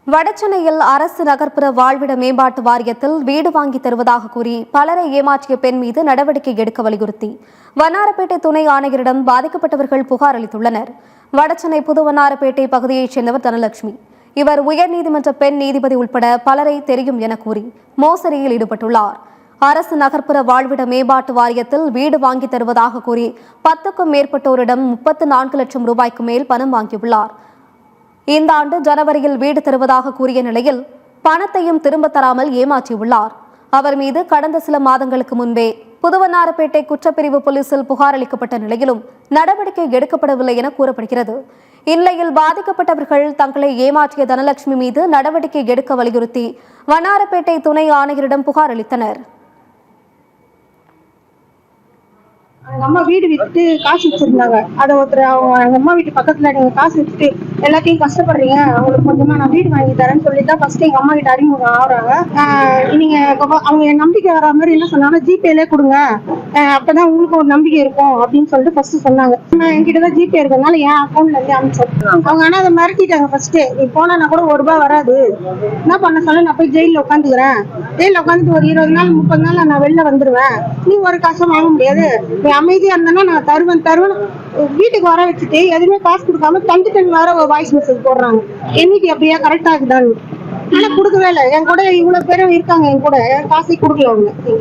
வடசென்னையில் அரசு நகர்ப்புற வாழ்விட மேம்பாட்டு வாரியத்தில் வீடு வாங்கி தருவதாக கூறி பலரை ஏமாற்றிய பெண் மீது நடவடிக்கை எடுக்க வலியுறுத்தி வண்ணாரப்பேட்டை துணை ஆணையரிடம் பாதிக்கப்பட்டவர்கள் புகார் அளித்துள்ளனர். வடசென்னை புதுவண்ணாரப்பேட்டை பகுதியைச் சேர்ந்தவர் தனலட்சுமி. இவர் உயர்நீதிமன்ற பெண் நீதிபதி உட்பட பலரை தெரியும் என கூறி மோசடியில் ஈடுபட்டுள்ளார். அரசு நகர்ப்புற வாழ்விட மேம்பாட்டு வாரியத்தில் வீடு வாங்கி தருவதாக கூறி 10க்கும் மேற்பட்டோரிடம் 34 லட்சம் ரூபாய்க்கு மேல் பணம் வாங்கியுள்ளார். இந்த ஆண்டு ஜனவரியில் வீடு தருவதாக கூறிய நிலையில் பணத்தையும் திரும்ப தராமல் ஏமாற்றியுள்ளார். அவர் மீது கடந்த சில மாதங்களுக்கு முன்பே புதுவண்ணாரப்பேட்டை குற்றப்பிரிவு போலீசில் புகார் அளிக்கப்பட்ட நிலையிலும் நடவடிக்கை எடுக்கப்படவில்லை என கூறப்படுகிறது. இந்நிலையில் பாதிக்கப்பட்டவர்கள் தங்களை ஏமாற்றிய தனலட்சுமி மீது நடவடிக்கை எடுக்க வலியுறுத்தி வண்ணாரப்பேட்டை துணை ஆணையரிடம் புகார் அளித்தனர். எங்க அம்மா வீடு விட்டு காசு வச்சிருந்தாங்க. அதை ஒருத்தர் எங்க அம்மா வீட்டு பக்கத்துல நீங்க காசு வச்சுட்டு எல்லாத்தையும் கஷ்டப்படுறீங்க, அவங்களுக்கு கொஞ்சமா நான் வீடு வாங்கி தரேன்னு சொல்லிட்டு ஃபர்ஸ்ட் எங்க அம்மா கிட்ட அறிமுகம் ஆகுறாங்க. நீங்க அவங்க நம்பிக்கை வர மாதிரி என்ன சொன்னாங்க, ஜிபேல கொடுங்க, அப்பதான் உங்களுக்கு ஒரு நம்பிக்கை இருக்கும் அப்படின்னு சொல்லிட்டு ஃபர்ஸ்ட் சொன்னாங்க. நான் என்கிட்டதான் ஜிபே இருக்கிறதுனால என் அக்கௌண்ட்ல இருந்து அனுப்பிச்சேன். அவங்க ஆனா அதை மிரட்டிட்டாங்க. ஃபர்ஸ்ட் நீ போனா கூட ₹1 வராது, என்ன பண்ண சொல்ல, நான் போய் ஜெயில உட்காந்துக்கிறேன், ஜெயில உட்காந்துட்டு ஒரு 20 நாள் 30 நாள் நான் வெளில வந்துருவேன், நீ ஒரு காசும் வாங்க முடியாது, அமைதியா இருந்தேன்னா நான் தருவேன் வீட்டுக்கு வர வச்சுட்டு எதுவுமே காசு கொடுக்காம தண்டு வர வாய்ஸ் மெசேஜ் போடுறாங்க. என்னைக்கு அப்படியா கரெக்டா இருக்குதான்னு. ஆனா கொடுக்கவே இல்லை. என் கூட இவ்வளவு பேரும் இருக்காங்க, என் கூட காசை கொடுக்கல அவங்க.